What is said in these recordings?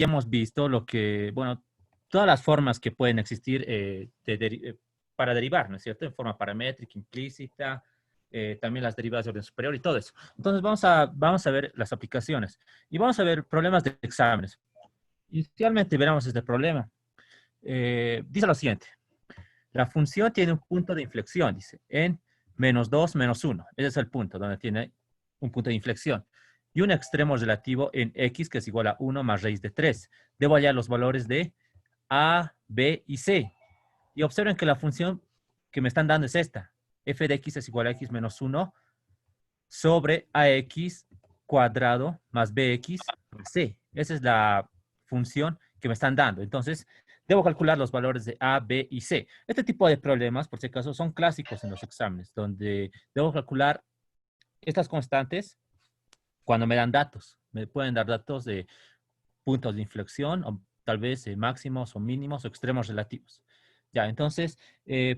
hemos visto lo que, bueno, todas las formas que pueden existir para derivar, ¿no es cierto? En forma paramétrica, implícita, también las derivadas de orden superior y todo eso. Entonces vamos a ver las aplicaciones y vamos a ver problemas de exámenes. Inicialmente veremos este problema. Dice lo siguiente. La función tiene un punto de inflexión, dice, en -2, -1. Ese es el punto donde tiene un punto de inflexión. Y un extremo relativo en x, que es igual a 1 más raíz de 3. Debo hallar los valores de a, b y c. Y observen que la función que me están dando es esta. F de x es igual a x menos 1 sobre ax cuadrado más bx más c. Esa es la función que me están dando. Entonces, debo calcular los valores de a, b y c. Este tipo de problemas, por si acaso, son clásicos en los exámenes, donde debo calcular estas constantes cuando me dan datos. Me pueden dar datos de puntos de inflexión, o tal vez máximos o mínimos o extremos relativos. Ya, entonces,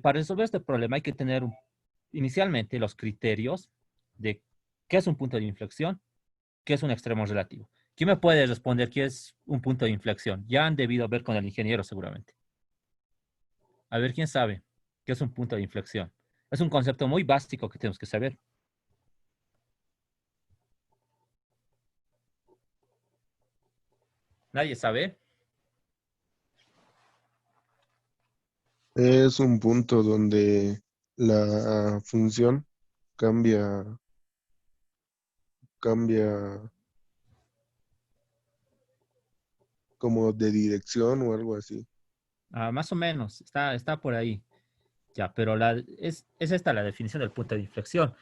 para resolver este problema hay que tener inicialmente los criterios de qué es un punto de inflexión, qué es un extremo relativo. ¿Quién me puede responder qué es un punto de inflexión? Ya han debido ver con el ingeniero seguramente. A ver, ¿quién sabe qué es un punto de inflexión? Es un concepto muy básico que tenemos que saber. ¿Nadie sabe? Es un punto donde la función cambia, cambia como de dirección o algo así. Ah, más o menos, está por ahí. Ya, pero es esta la definición del punto de inflexión.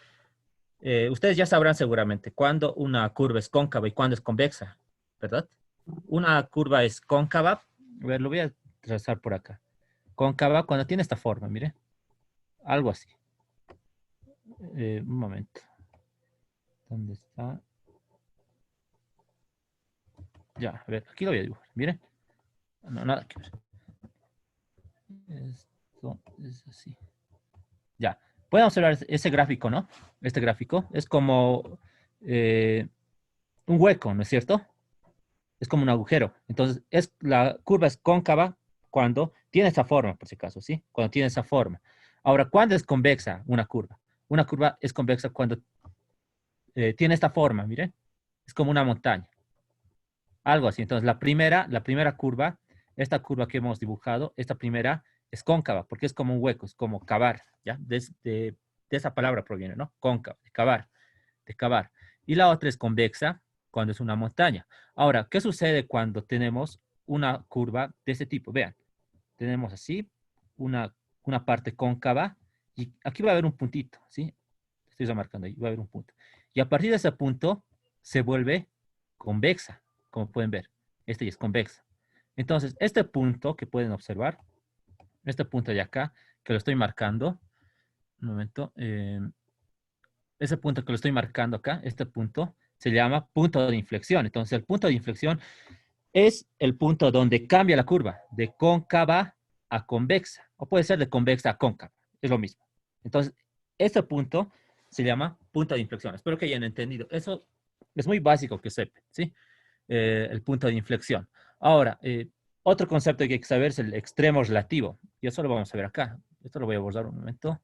Ustedes ya sabrán seguramente cuándo una curva es cóncava y cuándo es convexa, ¿verdad? Una curva es cóncava. A ver, lo voy a trazar por acá. Cóncava cuando tiene esta forma, mire. Algo así. Un momento. ¿Dónde está? Ya, a ver, aquí lo voy a dibujar. Mire. No, nada que ver. Esto es así. Ya. Pueden observar ese gráfico, ¿no? Este gráfico es como eh, un hueco, ¿no es cierto? Es como un agujero. Entonces, la curva es cóncava cuando tiene esa forma, por si acaso, ¿sí? Cuando tiene esa forma. Ahora, ¿cuándo es convexa una curva? Una curva es convexa cuando tiene esta forma, miren. Es como una montaña. Algo así. Entonces, la primera curva, esta curva que hemos dibujado, esta primera es cóncava, porque es como un hueco, es como cavar, ¿ya? De esa palabra proviene, ¿no? Cóncava, de cavar, de cavar. Y la otra es convexa, cuando es una montaña. Ahora, ¿qué sucede cuando tenemos una curva de este tipo? Vean, tenemos así una, una parte cóncava y aquí va a haber un puntito, ¿sí? Estoy marcando ahí, va a haber un punto. Y a partir de ese punto se vuelve convexa, como pueden ver. Este ya es convexa. Entonces, este punto que pueden observar, este punto de acá, que lo estoy marcando, un momento, ese punto que lo estoy marcando acá, este punto, se llama punto de inflexión. Entonces, el punto de inflexión es el punto donde cambia la curva de cóncava a convexa, o puede ser de convexa a cóncava, es lo mismo. Entonces, este punto se llama punto de inflexión. Espero que hayan entendido. Eso es muy básico que sepan, ¿sí? El punto de inflexión. Ahora, otro concepto que hay que saber es el extremo relativo. Y eso lo vamos a ver acá. Esto lo voy a borrar un momento.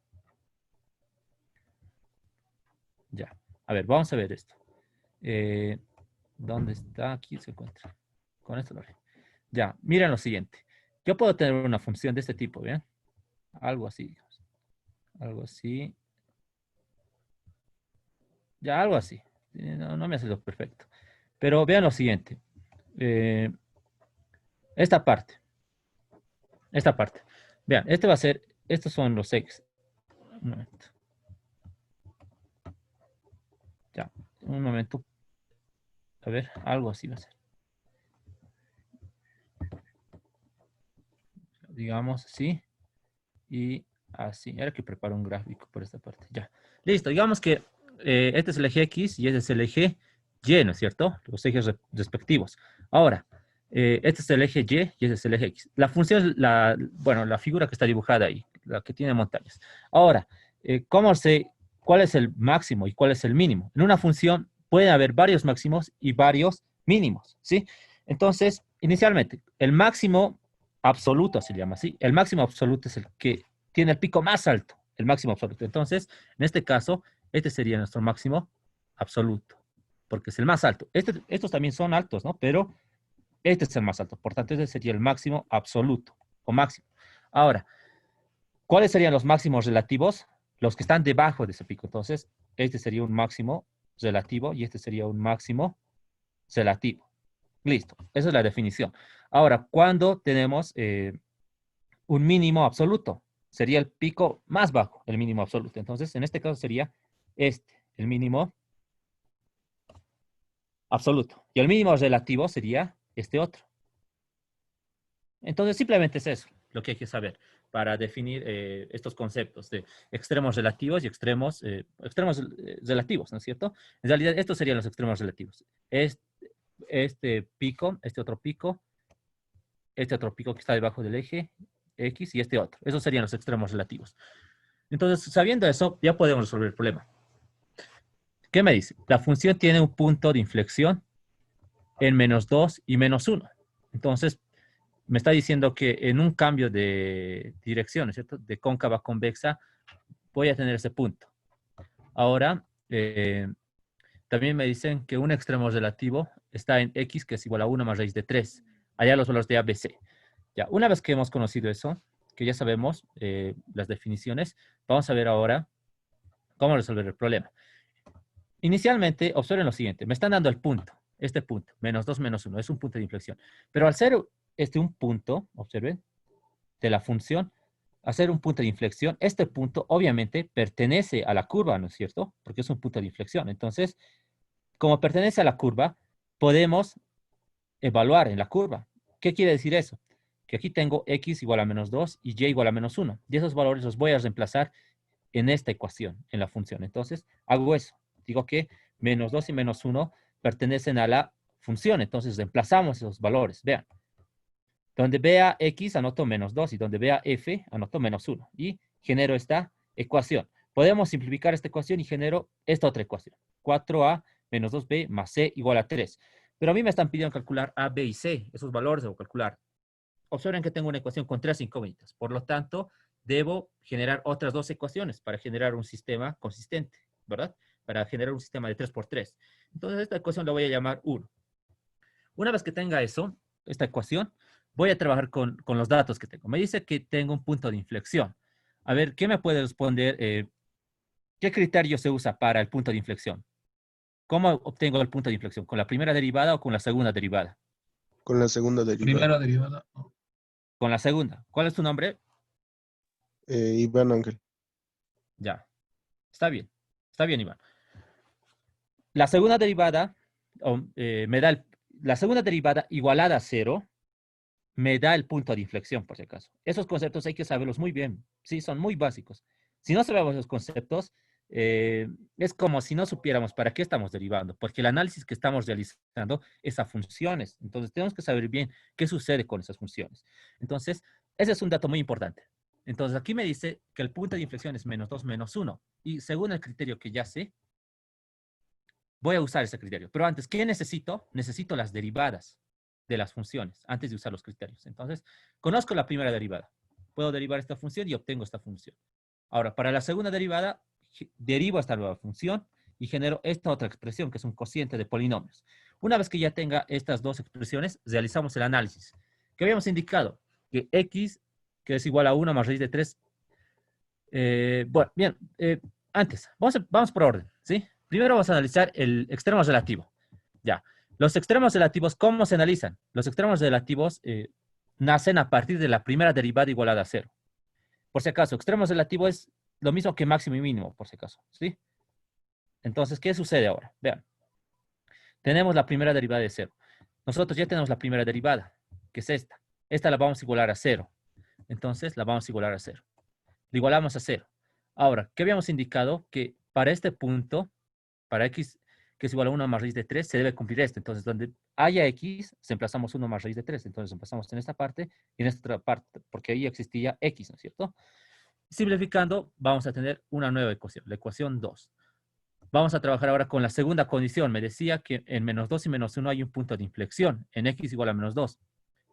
Ya. A ver, vamos a ver esto. Eh, ¿Dónde está? Aquí se encuentra. Con esto lo haré. Ya, miren lo siguiente. Yo puedo tener una función de este tipo, ¿bien? Algo así, digamos. Algo así. Ya, algo así. No me ha salido perfecto. Pero vean lo siguiente. Eh, esta parte. Esta parte. Vean, este va a ser, estos son los ejes. Un momento. Ya, un momento. A ver, algo así va a ser. Digamos así. Y así. Ahora que preparo un gráfico por esta parte. Ya. Listo. Digamos que este es el eje X y este es el eje Y, ¿no es cierto? Los ejes respectivos. Ahora, este es el eje Y y este es el eje X. La función es bueno, la figura que está dibujada ahí, la que tiene montañas. Ahora, cuál es el máximo y cuál es el mínimo? En una función puede haber varios máximos y varios mínimos, ¿sí? Entonces, inicialmente, el máximo absoluto se llama así. El máximo absoluto es el que tiene el pico más alto, el máximo absoluto. Entonces, en este caso, este sería nuestro máximo absoluto, porque es el más alto. Estos también son altos, ¿no? Pero este es el más alto. Por tanto, este sería el máximo absoluto o máximo. Ahora, ¿cuáles serían los máximos relativos? Los que están debajo de ese pico. Entonces, este sería un máximo relativo y este sería un máximo relativo. Listo, esa es la definición. Ahora, cuando tenemos un mínimo absoluto, sería el pico más bajo, el mínimo absoluto. Entonces, en este caso sería este, el mínimo absoluto. Y el mínimo relativo sería este otro. Entonces, simplemente es eso lo que hay que saber para definir estos conceptos de extremos relativos y extremos relativos, ¿no es cierto? En realidad, estos serían los extremos relativos. Este pico, este otro pico que está debajo del eje X y este otro. Esos serían los extremos relativos. Entonces, sabiendo eso, ya podemos resolver el problema. ¿Qué me dice? La función tiene un punto de inflexión en -2 y -1. Entonces, me está diciendo que en un cambio de dirección, ¿cierto? De cóncava a convexa, voy a tener ese punto. Ahora, también me dicen que un extremo relativo está en x, que es igual a 1 más raíz de 3. Allá los valores de a, b, c. Ya, una vez que hemos conocido eso, que ya sabemos las definiciones, vamos a ver ahora cómo resolver el problema. Inicialmente, observen lo siguiente, me están dando el punto, este punto, -2, -1, es un punto de inflexión. Pero al ser un punto, observen, de la función, hacer un punto de inflexión, este punto obviamente pertenece a la curva, ¿no es cierto? Porque es un punto de inflexión. Entonces, como pertenece a la curva, podemos evaluar en la curva. ¿Qué quiere decir eso? Que aquí tengo x igual a -2 y y igual a -1. Y esos valores los voy a reemplazar en esta ecuación, en la función. Entonces, hago eso. Digo que -2 y -1 pertenecen a la función. Entonces, reemplazamos esos valores. Vean. Donde vea x, anoto -2 y donde vea f, anoto -1. Y genero esta ecuación. Podemos simplificar esta ecuación y genero esta otra ecuación. 4a menos 2b más c igual a 3. Pero a mí me están pidiendo calcular a, b y c. Esos valores debo calcular. Observen que tengo una ecuación con 3 incógnitas. Por lo tanto, debo generar otras 2 ecuaciones para generar un sistema consistente, ¿verdad? Para generar un sistema de 3 por 3. Entonces, esta ecuación la voy a llamar 1. Una vez que tenga eso, esta ecuación, voy a trabajar con los datos que tengo. Me dice que tengo un punto de inflexión. A ver, ¿qué me puede responder? ¿Qué criterio se usa para el punto de inflexión? ¿Cómo obtengo el punto de inflexión? ¿Con la primera derivada o con la segunda derivada? Con la segunda derivada. Primera derivada. Con la segunda. ¿Cuál es tu nombre? Iván Ángel. Ya. Está bien. Está bien, Iván. La segunda derivada la segunda derivada igualada a 0 me da el punto de inflexión, por si acaso. Esos conceptos hay que saberlos muy bien. Sí, son muy básicos. Si no sabemos los conceptos, es como si no supiéramos para qué estamos derivando, porque el análisis que estamos realizando es a funciones. Entonces, tenemos que saber bien qué sucede con esas funciones. Entonces, ese es un dato muy importante. Entonces, aquí me dice que el punto de inflexión es -2, -1. Y según el criterio que ya sé, voy a usar ese criterio. Pero antes, ¿qué necesito? Necesito las derivadas de las funciones antes de usar los criterios. Entonces, conozco la primera derivada. Puedo derivar esta función y obtengo esta función. Ahora, para la segunda derivada, derivo esta nueva función y genero esta otra expresión, que es un cociente de polinomios. Una vez que ya tenga estas dos expresiones, realizamos el análisis. ¿Qué habíamos indicado? Que x, que es igual a 1 más raíz de 3. Bueno, bien, antes, vamos por orden, ¿sí? Primero vamos a analizar el extremo relativo. Ya. Los extremos relativos, ¿cómo se analizan? Los extremos relativos nacen a partir de la primera derivada igualada a 0. Por si acaso, extremo relativo es lo mismo que máximo y mínimo, por si acaso, ¿sí? Entonces, ¿qué sucede ahora? Vean. Tenemos la primera derivada de 0. Nosotros ya tenemos la primera derivada, que es esta. Esta la vamos a igualar a 0. Entonces, la vamos a igualar a 0. La igualamos a 0. Ahora, ¿qué habíamos indicado? Que para este punto, para x que es igual a 1 más raíz de 3, se debe cumplir esto. Entonces, donde haya x, emplazamos 1 más raíz de 3. Entonces, empezamos en esta parte y en esta otra parte, porque ahí existía x, ¿no es cierto? Simplificando, vamos a tener una nueva ecuación, la ecuación 2. Vamos a trabajar ahora con la segunda condición. Me decía que en menos 2 y menos 1 hay un punto de inflexión, en x igual a menos 2.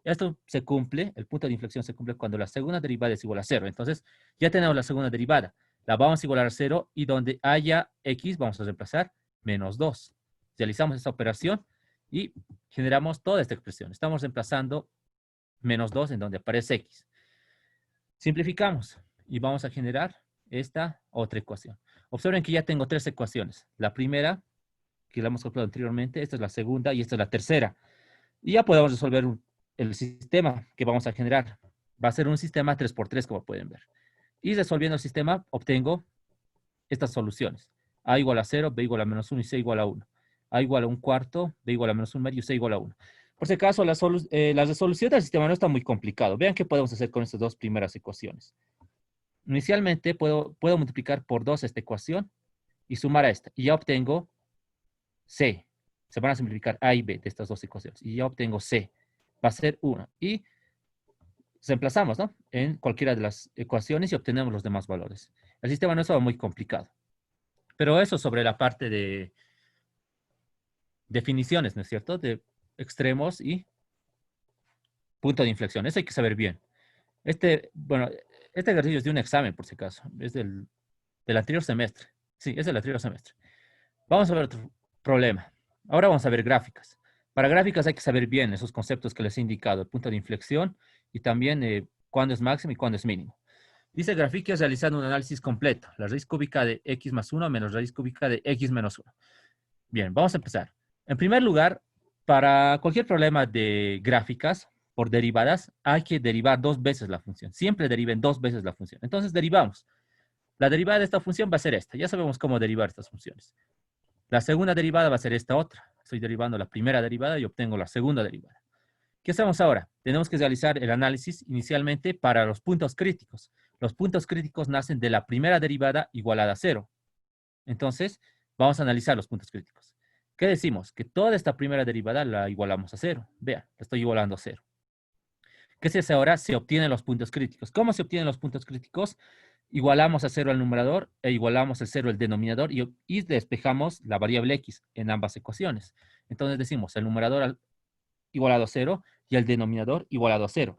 Esto se cumple, el punto de inflexión se cumple cuando la segunda derivada es igual a 0. Entonces, ya tenemos la segunda derivada. La vamos a igualar a 0 y donde haya x vamos a reemplazar menos 2. Realizamos esta operación y generamos toda esta expresión. Estamos reemplazando menos 2 en donde aparece x. Simplificamos y vamos a generar esta otra ecuación. Observen que ya tengo tres ecuaciones. La primera, que la hemos calculado anteriormente, esta es la segunda y esta es la tercera. Y ya podemos resolver el sistema que vamos a generar. Va a ser un sistema 3×3, como pueden ver. Y resolviendo el sistema, obtengo estas soluciones. A igual a 0, B igual a menos 1 y C igual a 1. A igual a 1/4, B igual a menos 1 medio, C igual a 1. Por si acaso, la resolución del sistema no está muy complicado. Vean qué podemos hacer con estas dos primeras ecuaciones. Inicialmente puedo multiplicar por 2 esta ecuación y sumar a esta. Y ya obtengo C. Se van a simplificar A y B de estas dos ecuaciones. Y ya obtengo C. Va a ser 1. Y reemplazamos, ¿no? En cualquiera de las ecuaciones y obtenemos los demás valores. El sistema no estaba muy complicado. Pero eso sobre la parte de definiciones, ¿no es cierto? De extremos y punto de inflexión. Eso hay que saber bien. Bueno, este ejercicio es de un examen, por si acaso. Es del anterior semestre. Sí, es del anterior semestre. Vamos a ver otro problema. Ahora vamos a ver gráficas. Para gráficas hay que saber bien esos conceptos que les he indicado, el punto de inflexión y también cuándo es máximo y cuándo es mínimo. Dice gráficas realizando un análisis completo. La raíz cúbica de x más 1 menos raíz cúbica de x menos 1. Bien, vamos a empezar. En primer lugar, para cualquier problema de gráficas por derivadas, hay que derivar dos veces la función. Siempre deriven dos veces la función. Entonces derivamos. La derivada de esta función va a ser esta. Ya sabemos cómo derivar estas funciones. La segunda derivada va a ser esta otra. Estoy derivando la primera derivada y obtengo la segunda derivada. ¿Qué hacemos ahora? Tenemos que realizar el análisis inicialmente para los puntos críticos. Los puntos críticos nacen de la primera derivada igualada a 0. Entonces, vamos a analizar los puntos críticos. ¿Qué decimos? Que toda esta primera derivada la igualamos a 0. Vean, la estoy igualando a 0. ¿Qué se hace ahora? Se obtienen los puntos críticos. ¿Cómo se obtienen los puntos críticos? Igualamos a 0 al numerador e igualamos a 0 al denominador y despejamos la variable x en ambas ecuaciones. Entonces decimos el numerador igualado a 0 y el denominador igualado a 0.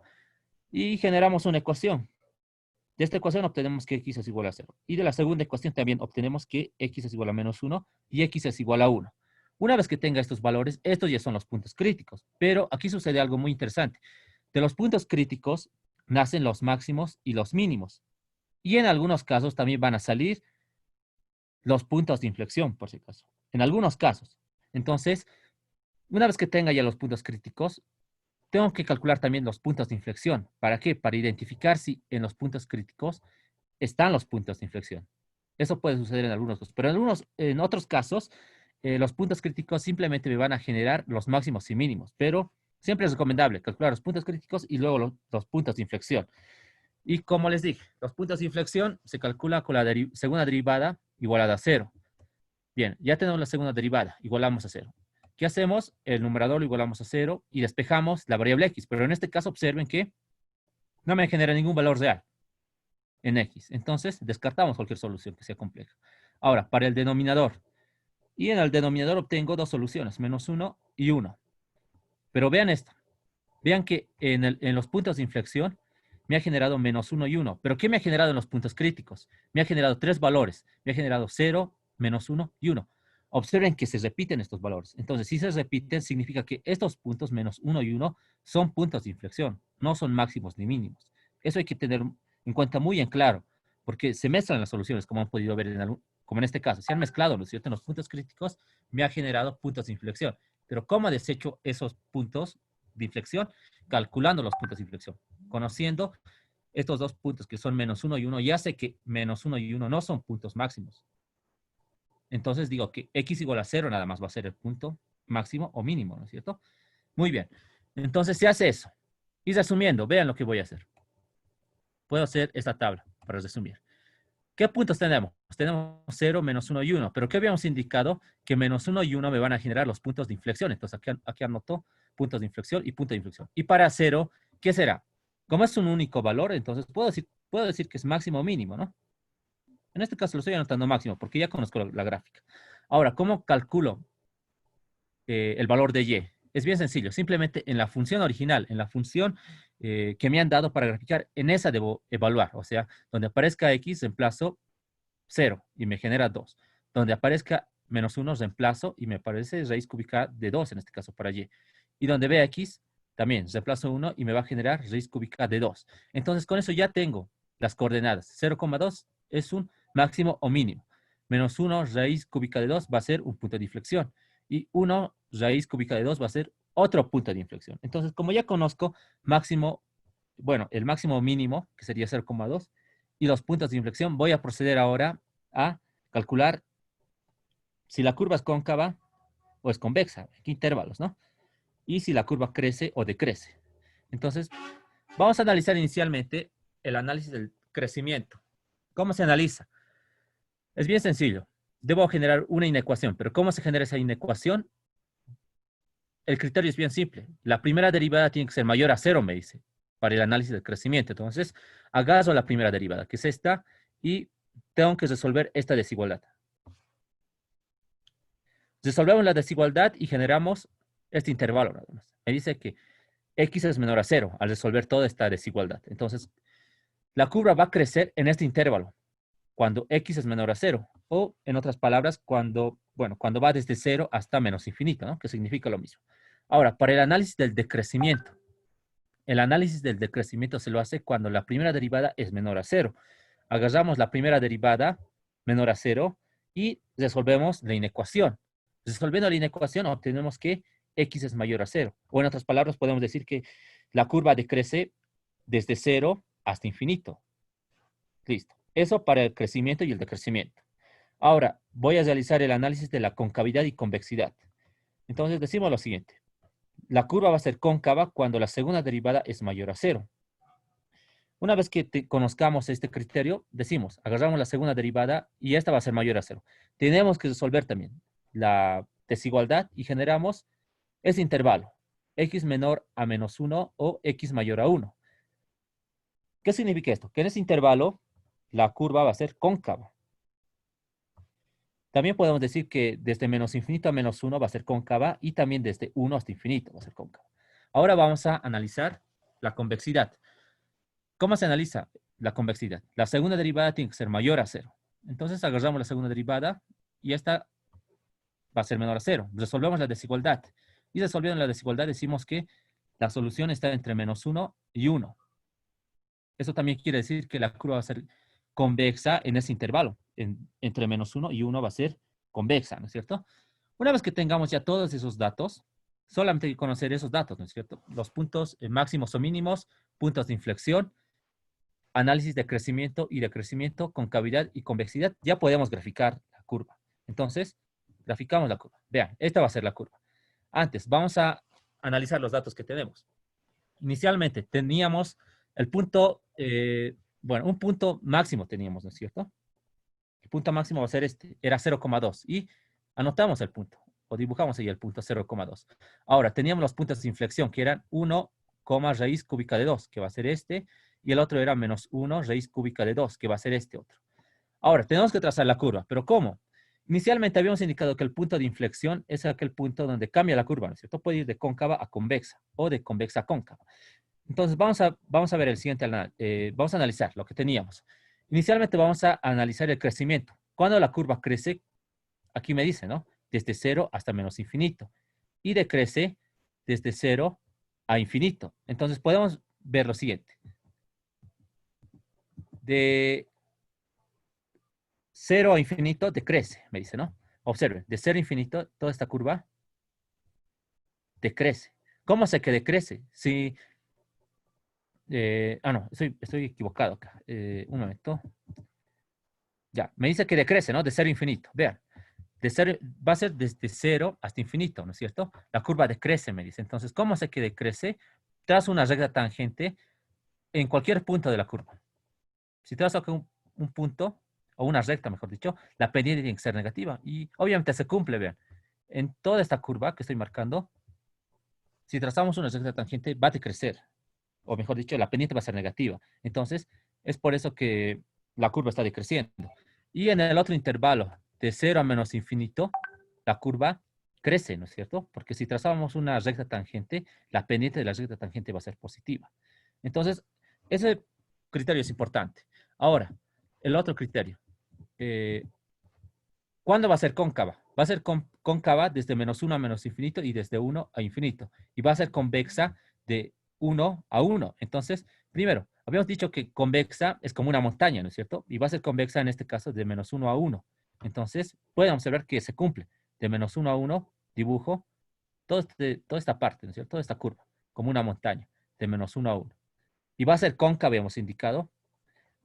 Y generamos una ecuación. De esta ecuación obtenemos que x es igual a 0. Y de la segunda ecuación también obtenemos que x es igual a menos 1 y x es igual a 1. Una vez que tenga estos valores, estos ya son los puntos críticos. Pero aquí sucede algo muy interesante. De los puntos críticos nacen los máximos y los mínimos. Y en algunos casos también van a salir los puntos de inflexión, por si acaso. En algunos casos. Entonces, una vez que tenga ya los puntos críticos, tengo que calcular también los puntos de inflexión. ¿Para qué? Para identificar si en los puntos críticos están los puntos de inflexión. Eso puede suceder en algunos casos. Pero en otros casos, los puntos críticos simplemente me van a generar los máximos y mínimos. Pero siempre es recomendable calcular los puntos críticos y luego los puntos de inflexión. Y como les dije, los puntos de inflexión se calcula con la segunda derivada igualada a 0. Bien, ya tenemos la segunda derivada, igualamos a 0. ¿Qué hacemos? El numerador lo igualamos a 0 y despejamos la variable x. Pero en este caso observen que no me genera ningún valor real en x. Entonces descartamos cualquier solución que sea compleja. Ahora, para el denominador. Y en el denominador obtengo dos soluciones, menos 1 y 1. Pero vean esto. Vean que en los puntos de inflexión me ha generado menos 1 y 1. ¿Pero qué me ha generado en los puntos críticos? Me ha generado tres valores. Me ha generado 0, menos 1 y 1. Observen que se repiten estos valores. Entonces, si se repiten, significa que estos puntos, menos 1 y 1, son puntos de inflexión. No son máximos ni mínimos. Eso hay que tener en cuenta muy en claro, porque se mezclan las soluciones, como han podido ver como en este caso. Se han mezclado, ¿no es cierto? En los puntos críticos me ha generado puntos de inflexión. Pero ¿cómo desecho esos puntos de inflexión? Calculando los puntos de inflexión. Conociendo estos dos puntos que son menos 1 y 1, ya sé que menos 1 y 1 no son puntos máximos. Entonces digo que x igual a 0 nada más va a ser el punto máximo o mínimo, ¿no es cierto? Muy bien. Entonces se hace eso. Y resumiendo, vean lo que voy a hacer. Puedo hacer esta tabla para resumir. ¿Qué puntos tenemos? Tenemos 0, menos 1 y 1. Pero ¿qué habíamos indicado? Que menos 1 y 1 me van a generar los puntos de inflexión. Entonces aquí anoto puntos de inflexión y punto de inflexión. Y para 0, ¿qué será? Como es un único valor, entonces puedo decir que es máximo o mínimo, ¿no? En este caso lo estoy anotando máximo porque ya conozco la gráfica. Ahora, ¿cómo calculo el valor de y? Es bien sencillo. Simplemente en la función original, en la función que me han dado para graficar, en esa debo evaluar. O sea, donde aparezca x, reemplazo 0 y me genera 2. Donde aparezca -1, reemplazo y me aparece raíz cúbica de 2, en este caso para y. Y donde vea x, también reemplazo 1 y me va a generar raíz cúbica de 2. Entonces, con eso ya tengo las coordenadas. 0,2 es un máximo o mínimo. -1 raíz cúbica de 2 va a ser un punto de inflexión. Y 1 raíz cúbica de 2 va a ser otro punto de inflexión. Entonces, como ya conozco máximo, bueno, el máximo o mínimo, que sería 0,2, y los puntos de inflexión, voy a proceder ahora a calcular si la curva es cóncava o es convexa, en qué intervalos, ¿no? Y si la curva crece o decrece. Entonces, vamos a analizar inicialmente el análisis del crecimiento. ¿Cómo se analiza? Es bien sencillo. Debo generar una inecuación, pero ¿cómo se genera esa inecuación? El criterio es bien simple. La primera derivada tiene que ser mayor a 0, me dice, para el análisis del crecimiento. Entonces, agarro la primera derivada, que es esta, y tengo que resolver esta desigualdad. Resolvemos la desigualdad y generamos este intervalo, nada más. Me dice que x es menor a 0 al resolver toda esta desigualdad. Entonces, la curva va a crecer en este intervalo cuando x es menor a 0. O, en otras palabras, cuando va desde 0 hasta menos infinito, ¿no? Que significa lo mismo. Ahora, para el análisis del decrecimiento. El análisis del decrecimiento se lo hace cuando la primera derivada es menor a 0. Agarramos la primera derivada menor a 0 y resolvemos la inecuación. Resolviendo la inecuación obtenemos que x es mayor a 0. O en otras palabras, podemos decir que la curva decrece desde 0 hasta infinito. Listo. Eso para el crecimiento y el decrecimiento. Ahora, voy a realizar el análisis de la concavidad y convexidad. Entonces, decimos lo siguiente. La curva va a ser cóncava cuando la segunda derivada es mayor a 0. Una vez que conozcamos este criterio, decimos, agarramos la segunda derivada y esta va a ser mayor a 0. Tenemos que resolver también la desigualdad y generamos ese intervalo, x menor a -1 o x mayor a 1. ¿Qué significa esto? Que en ese intervalo la curva va a ser cóncava. También podemos decir que desde menos infinito a -1 va a ser cóncava y también desde 1 hasta infinito va a ser cóncava. Ahora vamos a analizar la convexidad. ¿Cómo se analiza la convexidad? La segunda derivada tiene que ser mayor a 0. Entonces agarramos la segunda derivada y esta va a ser menor a 0. Resolvemos la desigualdad. Y resolviendo la desigualdad decimos que la solución está entre -1 y 1. Eso también quiere decir que la curva va a ser convexa en ese intervalo. Entre -1 y 1 va a ser convexa, ¿no es cierto? Una vez que tengamos ya todos esos datos, solamente hay que conocer esos datos, ¿no es cierto? Los puntos máximos o mínimos, puntos de inflexión, análisis de crecimiento y decrecimiento, concavidad y convexidad, ya podemos graficar la curva. Entonces, graficamos la curva. Vean, esta va a ser la curva. Antes, vamos a analizar los datos que tenemos. Inicialmente teníamos el punto, un punto máximo teníamos, ¿no es cierto? El punto máximo va a ser este, era 0,2 y anotamos el punto o dibujamos ahí el punto 0,2. Ahora, teníamos los puntos de inflexión que eran 1, raíz cúbica de 2, que va a ser este, y el otro era -1 raíz cúbica de 2, que va a ser este otro. Ahora, tenemos que trazar la curva, pero ¿cómo? Inicialmente habíamos indicado que el punto de inflexión es aquel punto donde cambia la curva, ¿no es cierto? Puede ir de cóncava a convexa o de convexa a cóncava. Entonces, vamos a ver el siguiente, vamos a analizar lo que teníamos. Inicialmente vamos a analizar el crecimiento. Cuando la curva crece, aquí me dice, ¿no? Desde 0 hasta menos infinito. Y decrece desde 0 a infinito. Entonces, podemos ver lo siguiente. De 0 a infinito decrece, me dice, ¿no? Observen, de 0 a infinito, toda esta curva decrece. ¿Cómo sé que decrece? Si, no, estoy equivocado acá. Un momento. Ya, me dice que decrece, ¿no? De 0 a infinito. Vean, va a ser desde 0 hasta infinito, ¿no es cierto? La curva decrece, me dice. Entonces, ¿cómo sé que decrece? Trazo una recta tangente en cualquier punto de la curva. Si trazo acá un punto, o una recta, mejor dicho, la pendiente tiene que ser negativa. Y obviamente se cumple, vean. En toda esta curva que estoy marcando, si trazamos una recta tangente, va a decrecer. O mejor dicho, la pendiente va a ser negativa. Entonces, es por eso que la curva está decreciendo. Y en el otro intervalo, de 0 a menos infinito, la curva crece, ¿no es cierto? Porque si trazamos una recta tangente, la pendiente de la recta tangente va a ser positiva. Entonces, ese criterio es importante. Ahora, el otro criterio. eh, ¿Cuándo va a ser cóncava? Va a ser cóncava desde -1 a menos infinito y desde 1 a infinito. Y va a ser convexa de 1 a 1. Entonces, primero, habíamos dicho que convexa es como una montaña, ¿no es cierto? Y va a ser convexa en este caso de -1 a 1. Entonces, pueden observar que se cumple. De -1 a 1, dibujo toda esta parte, ¿no es cierto? Toda esta curva, como una montaña, de -1 a 1. Y va a ser cóncava, hemos indicado.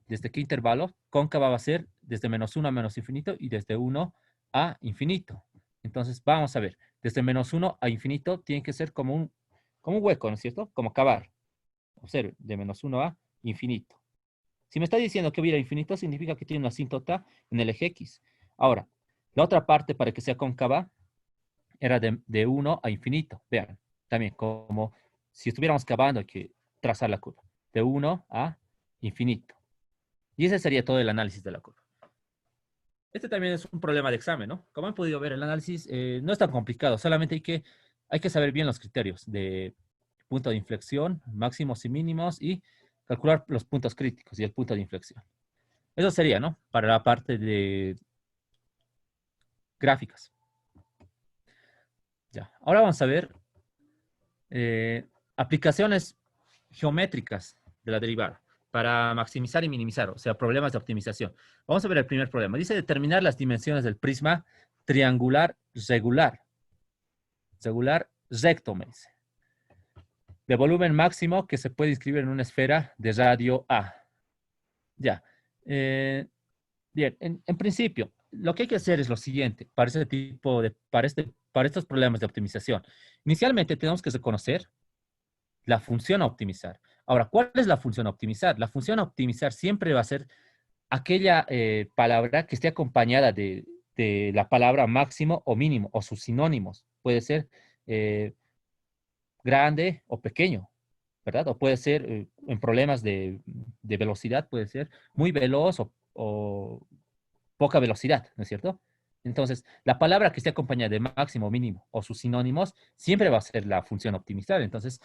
¿Desde qué intervalo? Cóncava va a ser desde -1 a menos infinito y desde 1 a infinito. Entonces, vamos a ver. Desde -1 a infinito tiene que ser como un hueco, ¿no es cierto? Como cavar. Observe, de -1 a infinito. Si me está diciendo que va a ir a infinito, significa que tiene una asíntota en el eje X. Ahora, la otra parte para que sea cóncava era de 1 a infinito. Vean, también como si estuviéramos cavando, hay que trazar la curva. De 1 a infinito. Y ese sería todo el análisis de la curva. Este también es un problema de examen, ¿no? Como han podido ver, el análisis no es tan complicado, solamente hay que saber bien los criterios de punto de inflexión, máximos y mínimos, y calcular los puntos críticos y el punto de inflexión. Eso sería, ¿no? Para la parte de gráficas. Ya. Ahora vamos a ver aplicaciones geométricas de la derivada para maximizar y minimizar, o sea, problemas de optimización. Vamos a ver el primer problema. Dice determinar las dimensiones del prisma triangular regular. Regular recto, me dice. De volumen máximo que se puede inscribir en una esfera de radio A. Ya. Bien, en principio, lo que hay que hacer es lo siguiente para este tipo de, para estos problemas de optimización. Inicialmente tenemos que reconocer la función a optimizar. Ahora, ¿cuál es la función a optimizar? La función a optimizar siempre va a ser aquella palabra que esté acompañada de la palabra máximo o mínimo o sus sinónimos. Puede ser eh, grande o pequeño, ¿verdad? O puede ser en problemas de velocidad, puede ser muy veloz o poca velocidad, ¿no es cierto? Entonces, la palabra que esté acompañada de máximo, mínimo o sus sinónimos siempre va a ser la función a optimizar. Entonces,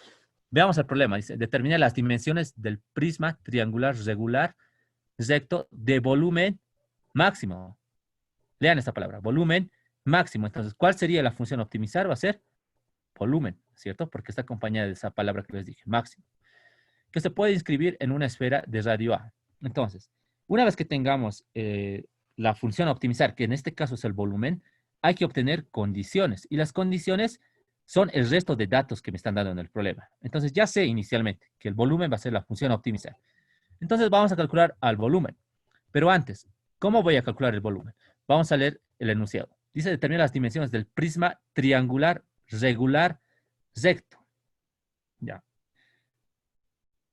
veamos el problema. Dice, determina las dimensiones del prisma triangular regular recto de volumen máximo. Lean esta palabra, volumen máximo. Entonces, ¿cuál sería la función a optimizar? Va a ser volumen, ¿cierto? Porque está acompañada de esa palabra que les dije, máximo. Que se puede inscribir en una esfera de radio A. Entonces, una vez que tengamos la función a optimizar, que en este caso es el volumen, hay que obtener condiciones. Y las condiciones son el resto de datos que me están dando en el problema. Entonces, ya sé inicialmente que el volumen va a ser la función a optimizar. Entonces, vamos a calcular al volumen. Pero antes, ¿cómo voy a calcular el volumen? Vamos a leer el enunciado. Dice determinar las dimensiones del prisma triangular regular recto. Ya.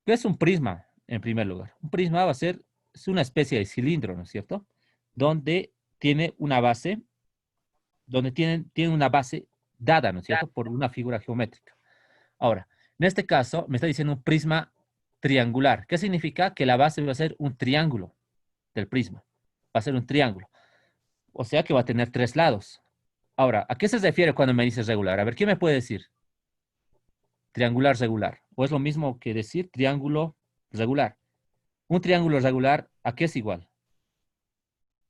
¿Qué es un prisma, en primer lugar? Un prisma va a ser, es una especie de cilindro, ¿no es cierto? Donde tiene una base, donde tiene una base dada, ¿no es cierto? Por una figura geométrica. Ahora, en este caso, me está diciendo un prisma triangular. ¿Qué significa? Que la base va a ser un triángulo del prisma. Va a ser un triángulo. O sea que va a tener tres lados. Ahora, ¿a qué se refiere cuando me dice regular? A ver, ¿qué me puede decir? Triangular regular. ¿O es lo mismo que decir triángulo regular? Un triángulo regular, ¿a qué es igual?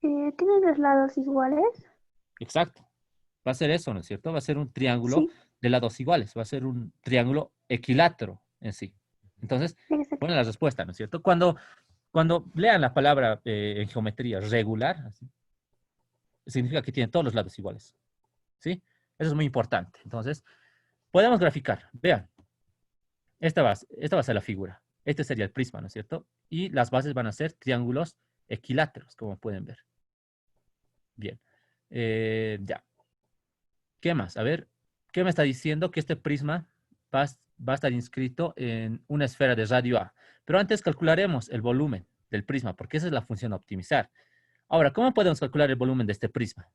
¿Tiene los lados iguales? Exacto. Va a ser eso, ¿no es cierto? Va a ser un triángulo Sí, de lados iguales. Va a ser un triángulo equilátero en sí. Entonces, exacto. bueno, la respuesta, ¿no es cierto? Cuando lean la palabra en geometría regular, así, significa que tiene todos los lados iguales. ¿Sí? Eso es muy importante. Entonces, podemos graficar. Vean, esta va a ser la figura. Este sería el prisma, ¿no es cierto? Y las bases van a ser triángulos equiláteros, como pueden ver. Bien. Ya. ¿Qué más? A ver, ¿qué me está diciendo? Que este prisma va a estar inscrito en una esfera de radio A. Pero antes calcularemos el volumen del prisma, porque esa es la función a optimizar. Ahora, ¿cómo podemos calcular el volumen de este prisma?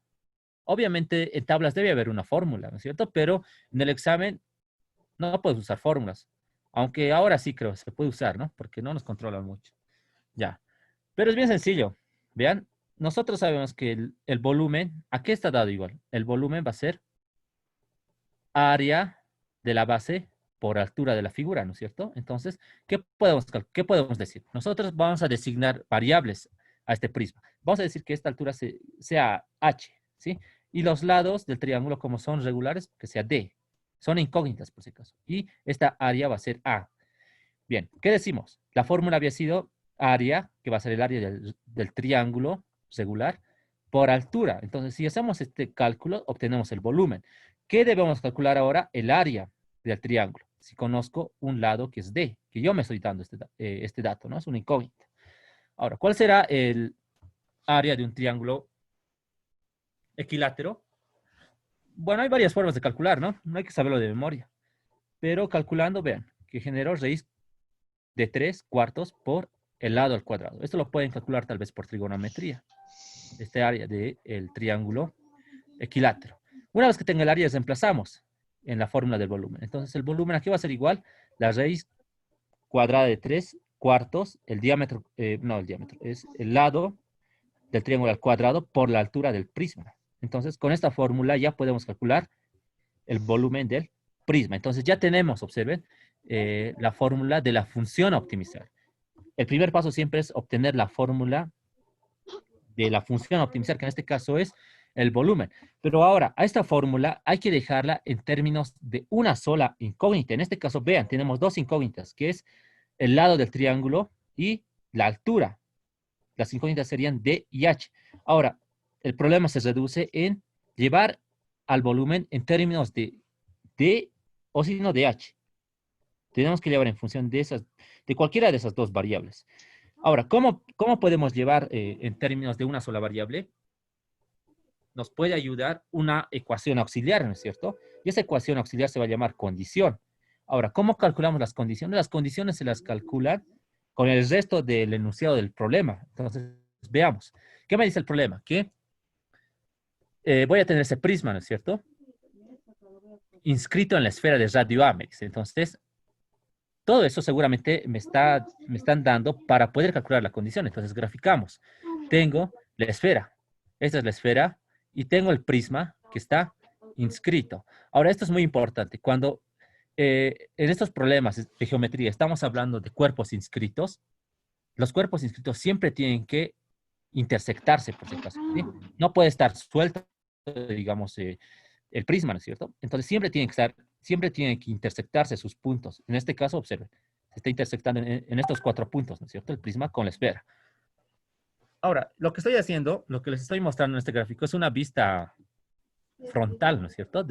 Obviamente en tablas debe haber una fórmula, ¿no es cierto? Pero en el examen no puedes usar fórmulas. Aunque ahora sí creo que se puede usar, ¿no? Porque no nos controlan mucho. Ya. Pero es bien sencillo. Vean, nosotros sabemos que el volumen, ¿a qué está dado igual? El volumen va a ser área de la base por altura de la figura, ¿no es cierto? Entonces, qué podemos decir? Nosotros vamos a designar variables a este prisma. Vamos a decir que esta altura sea h, ¿sí? Y los lados del triángulo, como son regulares, que sea d. Son incógnitas, por si acaso. Y esta área va a ser a. Bien, ¿qué decimos? La fórmula había sido área, que va a ser el área del triángulo regular, por altura. Entonces, si hacemos este cálculo, obtenemos el volumen. ¿Qué debemos calcular ahora? El área del triángulo. Si conozco un lado que es D, que yo me estoy dando este dato, ¿no? Es una incógnita. Ahora, ¿cuál será el área de un triángulo equilátero? Bueno, hay varias formas de calcular, ¿no? No hay que saberlo de memoria. Pero calculando, vean, que generó raíz de 3 cuartos por el lado al cuadrado. Esto lo pueden calcular tal vez por trigonometría. Este área del triángulo equilátero. Una vez que tenga el área, reemplazamos en la fórmula del volumen. Entonces, el volumen aquí va a ser igual la raíz cuadrada de 3 cuartos, el diámetro, no el diámetro, es el lado del triángulo al cuadrado por la altura del prisma. Entonces, con esta fórmula ya podemos calcular el volumen del prisma. Entonces, ya tenemos, observen, la fórmula de la función a optimizar. El primer paso siempre es obtener la fórmula de la función a optimizar, que en este caso es el volumen. Pero ahora, a esta fórmula hay que dejarla en términos de una sola incógnita. En este caso, vean, tenemos dos incógnitas, que es el lado del triángulo y la altura. Las incógnitas serían D y H. Ahora, el problema se reduce en llevar al volumen en términos de D o si no de H. Tenemos que llevar en función de cualquiera de esas dos variables. Ahora, ¿cómo podemos llevar en términos de una sola variable? Nos puede ayudar una ecuación auxiliar, ¿no es cierto? Y esa ecuación auxiliar se va a llamar condición. Ahora, ¿cómo calculamos las condiciones? Las condiciones se las calculan con el resto del enunciado del problema. Entonces, veamos. ¿Qué me dice el problema? Que voy a tener ese prisma, ¿no es cierto? Inscrito en la esfera de radio A, me dice. Entonces, todo eso seguramente me están dando para poder calcular la condición. Entonces, graficamos. Tengo la esfera. Esta es la esfera. Y tengo el prisma que está inscrito. Ahora, esto es muy importante. Cuando en estos problemas de geometría estamos hablando de cuerpos inscritos, los cuerpos inscritos siempre tienen que intersectarse, por si acaso, ¿sí? No puede estar suelto, digamos, el prisma, ¿no es cierto? Entonces siempre tienen que intersectarse sus puntos. En este caso, observen, se está intersectando en estos 4 puntos, ¿no es cierto? El prisma con la esfera. Ahora, lo que estoy haciendo, lo que les estoy mostrando en este gráfico es una vista frontal, ¿no es cierto?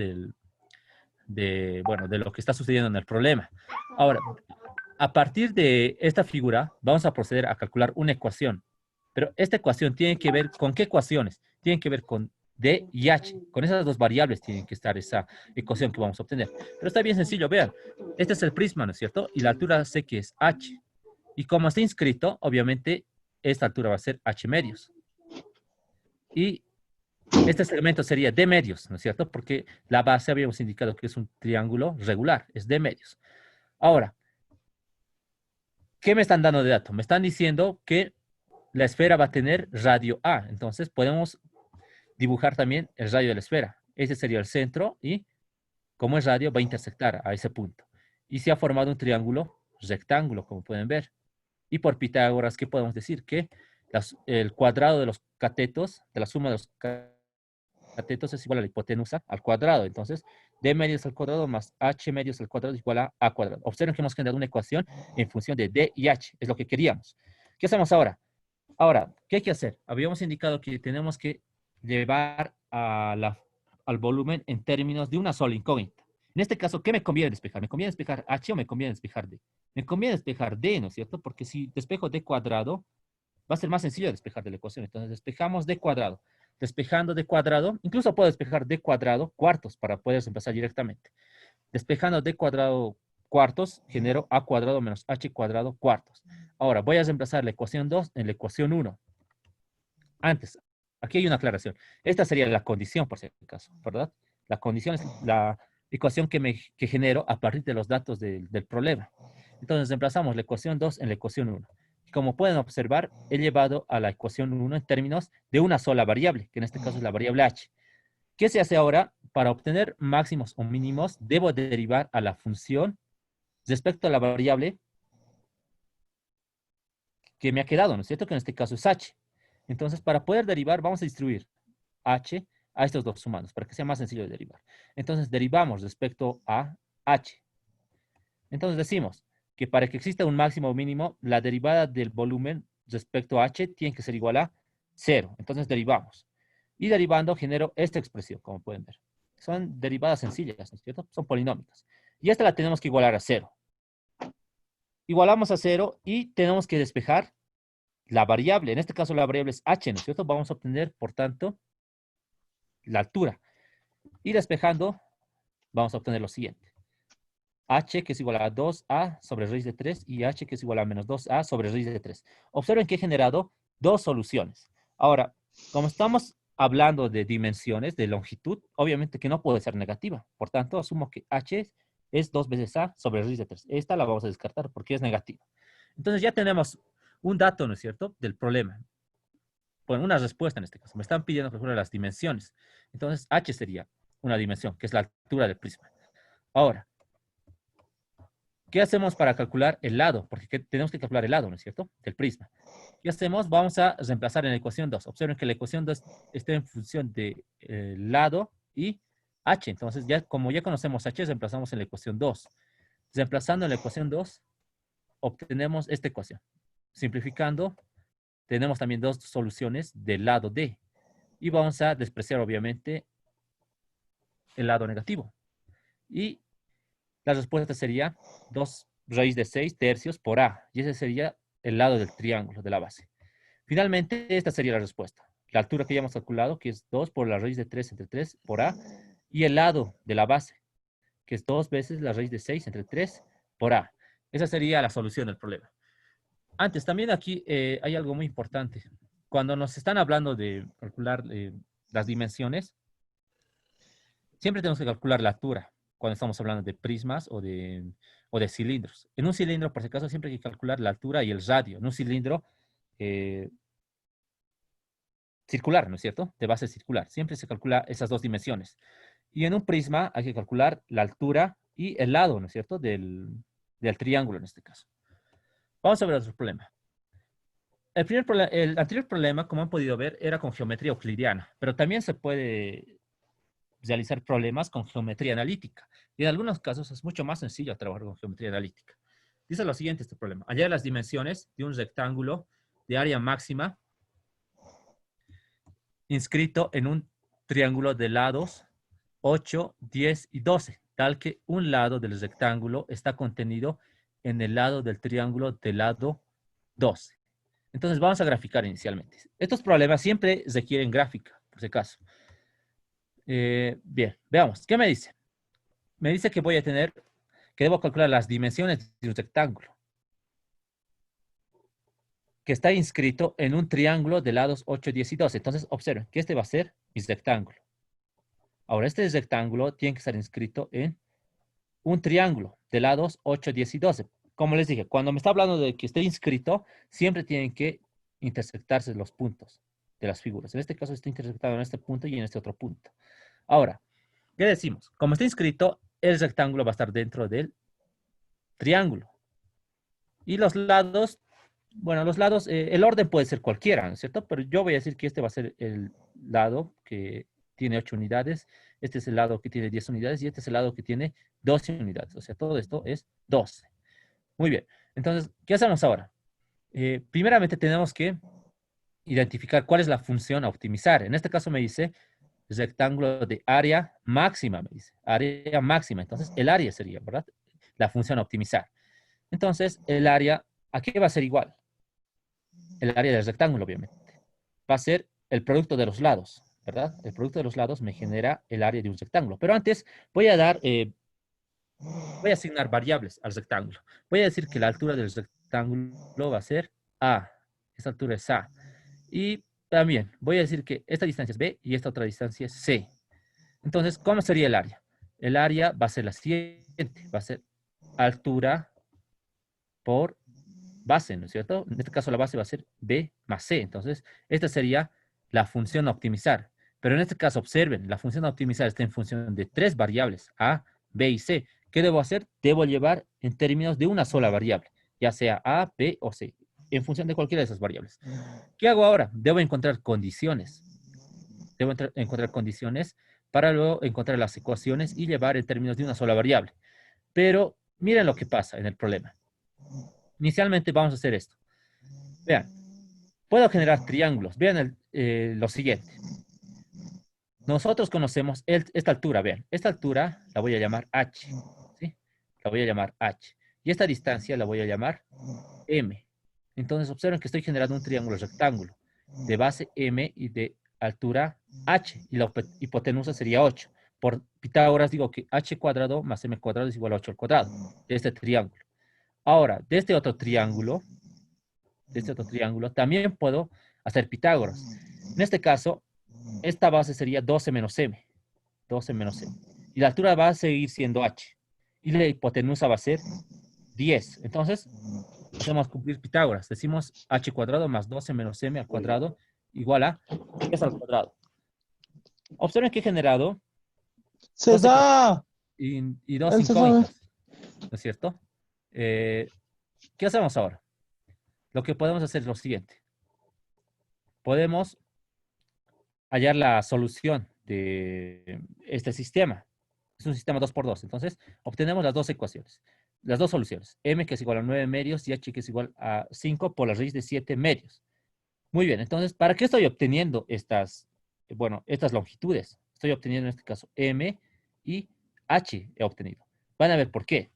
Bueno, de lo que está sucediendo en el problema. Ahora, a partir de esta figura, vamos a proceder a calcular una ecuación. Pero esta ecuación tiene que ver con qué ecuaciones? Tienen que ver con D y H. Con esas dos variables tiene que estar esa ecuación que vamos a obtener. Pero está bien sencillo, vean. Este es el prisma, ¿no es cierto? Y la altura sé que es H. Y como está inscrito, obviamente, esta altura va a ser H medios. Y este segmento sería D medios, ¿no es cierto? Porque la base habíamos indicado que es un triángulo regular, es D medios. Ahora, ¿qué me están dando de dato? Me están diciendo que la esfera va a tener radio A. Entonces podemos dibujar también el radio de la esfera. Ese sería el centro y como es radio va a intersectar a ese punto. Y se ha formado un triángulo rectángulo, como pueden ver. Y por Pitágoras, ¿qué podemos decir? Que el cuadrado de los catetos, de la suma de los catetos es igual a la hipotenusa al cuadrado. Entonces, D medios al cuadrado más H medios al cuadrado es igual a A cuadrado. Observen que hemos generado una ecuación en función de D y H. Es lo que queríamos. ¿Qué hacemos ahora? Ahora, ¿qué hay que hacer? Habíamos indicado que tenemos que llevar al volumen en términos de una sola incógnita. En este caso, ¿qué me conviene despejar? ¿Me conviene despejar H o me conviene despejar D? Me conviene despejar D, ¿no es cierto? Porque si despejo D cuadrado, va a ser más sencillo despejar de la ecuación. Entonces, despejamos D cuadrado. Despejando D cuadrado, incluso puedo despejar D cuadrado cuartos para poder empezar directamente. Despejando D cuadrado cuartos, genero A cuadrado menos H cuadrado cuartos. Ahora, voy a reemplazar la ecuación 2 en la ecuación 1. Antes, aquí hay una aclaración. Esta sería la condición, por si acaso, ¿verdad? La condición es la ecuación que genero a partir de los datos del problema. Entonces, reemplazamos la ecuación 2 en la ecuación 1. como pueden observar, he llevado a la ecuación 1 en términos de una sola variable, que en este caso es la variable h. ¿Qué se hace ahora? Para obtener máximos o mínimos, debo derivar a la función respecto a la variable que me ha quedado, ¿no es cierto? Que en este caso es h. Entonces, para poder derivar, vamos a distribuir h a estos dos sumandos, para que sea más sencillo de derivar. Entonces, derivamos respecto a h. Entonces, decimos que para que exista un máximo o mínimo, la derivada del volumen respecto a h tiene que ser igual a 0. Entonces, derivamos. Y derivando genero esta expresión, como pueden ver. Son derivadas sencillas, ¿no es cierto? Son polinómicas. Y esta la tenemos que igualar a 0. Igualamos a 0 y tenemos que despejar la variable. En este caso la variable es h, ¿no es cierto? Vamos a obtener, por tanto, la altura. Y despejando, vamos a obtener lo siguiente. H que es igual a 2a sobre raíz de 3 y h que es igual a menos 2a sobre raíz de 3. Observen que he generado dos soluciones. Ahora, como estamos hablando de dimensiones, de longitud, obviamente que no puede ser negativa. Por tanto, asumo que h es 2 veces a sobre raíz de 3. Esta la vamos a descartar porque es negativa. Entonces ya tenemos un dato, ¿no es cierto?, del problema. Bueno, una respuesta en este caso. Me están pidiendo calcular las dimensiones. Entonces, h sería una dimensión, que es la altura del prisma. Ahora, ¿qué hacemos para calcular el lado? Porque tenemos que calcular el lado, ¿no es cierto?, del prisma. ¿Qué hacemos? Vamos a reemplazar en la ecuación 2. Observen que la ecuación 2 está en función de lado y h. Entonces, ya, como ya conocemos h, reemplazamos en la ecuación 2. Reemplazando en la ecuación 2, obtenemos esta ecuación. Simplificando, tenemos también dos soluciones del lado D. Y vamos a despreciar, obviamente, el lado negativo. Y la respuesta sería 2 raíz de 6 tercios por A. Y ese sería el lado del triángulo de la base. Finalmente, esta sería la respuesta. La altura que ya hemos calculado, que es 2 por la raíz de 3 entre 3 por A. Y el lado de la base, que es 2 veces la raíz de 6 entre 3 por A. Esa sería la solución del problema. Antes, también aquí hay algo muy importante. Cuando nos están hablando de calcular las dimensiones, siempre tenemos que calcular la altura cuando estamos hablando de prismas o de cilindros. En un cilindro, por si acaso, siempre hay que calcular la altura y el radio. En un cilindro circular, ¿no es cierto?, de base circular. Siempre se calcula esas dos dimensiones. Y en un prisma hay que calcular la altura y el lado, ¿no es cierto?, del triángulo en este caso. Vamos a ver otro problema. El anterior problema, como han podido ver, era con geometría euclidiana, pero también se puede realizar problemas con geometría analítica. Y en algunos casos es mucho más sencillo trabajar con geometría analítica. Dice lo siguiente este problema. Hallar las dimensiones de un rectángulo de área máxima inscrito en un triángulo de lados 8, 10 y 12, tal que un lado del rectángulo está contenido en el lado del triángulo del lado 12. Entonces vamos a graficar inicialmente. Estos problemas siempre requieren gráfica, por si acaso. Bien, veamos. ¿Qué me dice? Me dice que que debo calcular las dimensiones de un rectángulo que está inscrito en un triángulo de lados 8, 10 y 12. Entonces, observen que este va a ser mi rectángulo. Ahora, este rectángulo tiene que estar inscrito en un triángulo de lados 8, 10 y 12. Como les dije, cuando me está hablando de que esté inscrito, siempre tienen que intersectarse los puntos de las figuras. En este caso está intersectado en este punto y en este otro punto. Ahora, ¿qué decimos? Como está inscrito, el rectángulo va a estar dentro del triángulo. Y los lados, bueno, los lados, el orden puede ser cualquiera, ¿no es cierto? Pero yo voy a decir que este va a ser el lado que tiene 8 unidades, este es el lado que tiene 10 unidades y este es el lado que tiene 12 unidades. O sea, todo esto es 12. Muy bien. Entonces, ¿qué hacemos ahora? Primeramente tenemos que identificar cuál es la función a optimizar. En este caso me dice rectángulo de área máxima, me dice. Área máxima. Entonces, el área sería, ¿verdad?, la función a optimizar. Entonces, el área, ¿a qué va a ser igual? El área del rectángulo, obviamente. Va a ser el producto de los lados, ¿verdad? El producto de los lados me genera el área de un rectángulo. Pero antes voy a asignar variables al rectángulo. Voy a decir que la altura del rectángulo va a ser A. Esta altura es A. Y también voy a decir que esta distancia es B y esta otra distancia es C. Entonces, ¿cómo sería el área? El área va a ser la siguiente. Va a ser altura por base, ¿no es cierto? En este caso la base va a ser B más C. Entonces, esta sería la función a optimizar. Pero en este caso, observen, la función a optimizar está en función de 3 variables, A, B y C. ¿Qué debo hacer? Debo llevar en términos de una sola variable, ya sea A, B o C, en función de cualquiera de esas variables. ¿Qué hago ahora? Debo encontrar condiciones. Debo encontrar condiciones para luego encontrar las ecuaciones y llevar en términos de una sola variable. Pero miren lo que pasa en el problema. Inicialmente vamos a hacer esto. Vean, puedo generar triángulos. Vean lo siguiente. Nosotros conocemos esta altura, vean. Esta altura la voy a llamar H, ¿sí? La voy a llamar H. Y esta distancia la voy a llamar M. Entonces observen que estoy generando un triángulo rectángulo de base M y de altura H. Y la hipotenusa sería 8. Por Pitágoras digo que H cuadrado más M cuadrado es igual a 8 al cuadrado de este triángulo. Ahora, de este otro triángulo, también puedo hacer Pitágoras. En este caso, esta base sería 12 menos m. 12 menos m. Y la altura va a seguir siendo h. Y la hipotenusa va a ser 10. Entonces, hacemos cumplir Pitágoras. Decimos h cuadrado más 12 menos m al cuadrado igual a 10 al cuadrado. Observen que he generado César, y dos el César. incógnitas. ¿No es cierto? ¿Qué hacemos ahora? Lo que podemos hacer es lo siguiente. Podemos hallar la solución de este sistema. Es un sistema 2 por 2. Entonces, obtenemos las dos ecuaciones, las dos soluciones. M que es igual a 9 medios y H que es igual a 5 por la raíz de 7 medios. Muy bien, entonces, ¿para qué estoy obteniendo estas longitudes? Estoy obteniendo en este caso M y H he obtenido. Van a ver por qué.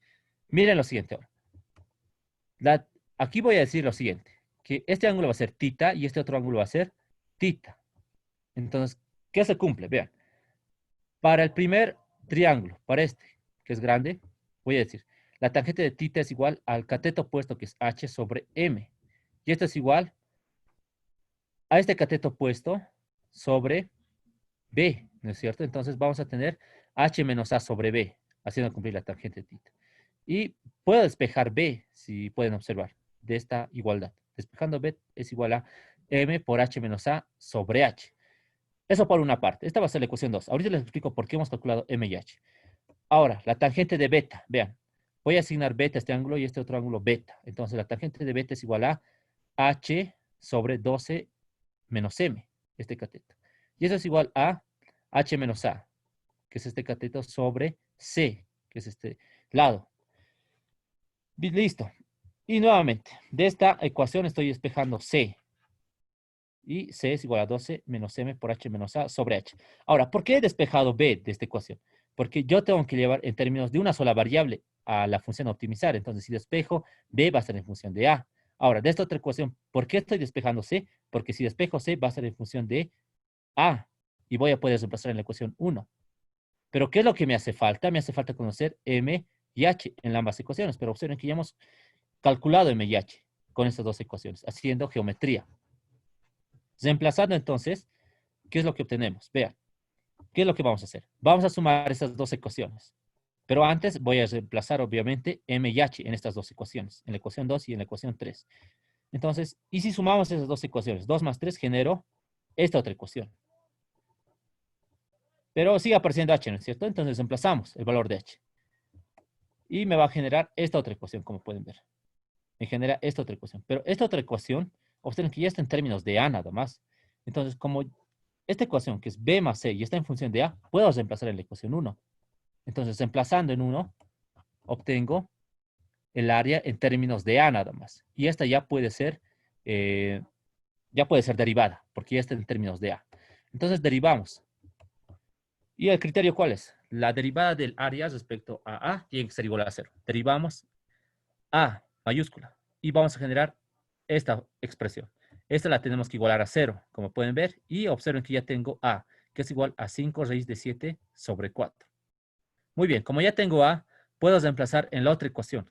Miren lo siguiente ahora. Aquí voy a decir lo siguiente, que este ángulo va a ser tita y este otro ángulo va a ser tita. Entonces, ¿qué se cumple? Vean, para el primer triángulo, para este, que es grande, voy a decir, la tangente de tita es igual al cateto opuesto, que es H sobre M. Y esto es igual a este cateto opuesto sobre B, ¿no es cierto? Entonces vamos a tener H menos A sobre B, haciendo cumplir la tangente de tita. Y puedo despejar B, si pueden observar, de esta igualdad. Despejando B es igual a M por H menos A sobre H. Eso por una parte. Esta va a ser la ecuación 2. Ahorita les explico por qué hemos calculado M y H. Ahora, la tangente de beta. Vean, voy a asignar beta a este ángulo y este otro ángulo beta. Entonces, la tangente de beta es igual a H sobre 12 menos M, este cateto. Y eso es igual a H menos A, que es este cateto, sobre C, que es este lado. Listo. Y nuevamente, de esta ecuación estoy despejando C. Y C es igual a 12 menos M por H menos A sobre H. Ahora, ¿por qué he despejado B de esta ecuación? Porque yo tengo que llevar en términos de una sola variable a la función optimizar. Entonces, si despejo, B va a ser en función de A. Ahora, de esta otra ecuación, ¿por qué estoy despejando C? Porque si despejo C, va a ser en función de A. Y voy a poder reemplazar en la ecuación 1. Pero, ¿qué es lo que me hace falta? Me hace falta conocer M y H en ambas ecuaciones. Pero observen que ya hemos calculado M y H con estas dos ecuaciones, haciendo geometría. Reemplazando entonces, ¿qué es lo que obtenemos? Vean, ¿qué es lo que vamos a hacer? Vamos a sumar estas dos ecuaciones. Pero antes voy a reemplazar, obviamente, M y H en estas dos ecuaciones, en la ecuación 2 y en la ecuación 3. Entonces, ¿y si sumamos esas dos ecuaciones? 2 más 3 genero esta otra ecuación. Pero sigue apareciendo H, ¿no es cierto? Entonces reemplazamos el valor de H. Y me va a generar esta otra ecuación, como pueden ver. Me genera esta otra ecuación. Pero esta otra ecuación, observen que ya está en términos de A nada más. Entonces, como esta ecuación, que es B más C y está en función de A, puedo reemplazar en la ecuación 1. Entonces, reemplazando en 1, obtengo el área en términos de A nada más. Y esta ya puede ser derivada, porque ya está en términos de A. Entonces, derivamos. ¿Y el criterio cuál es? La derivada del área respecto a A tiene que ser igual a 0. Derivamos A mayúscula y vamos a generar esta expresión. Esta la tenemos que igualar a 0, como pueden ver, y observen que ya tengo A, que es igual a 5 raíz de 7 sobre 4. Muy bien, como ya tengo A, puedo reemplazar en la otra ecuación.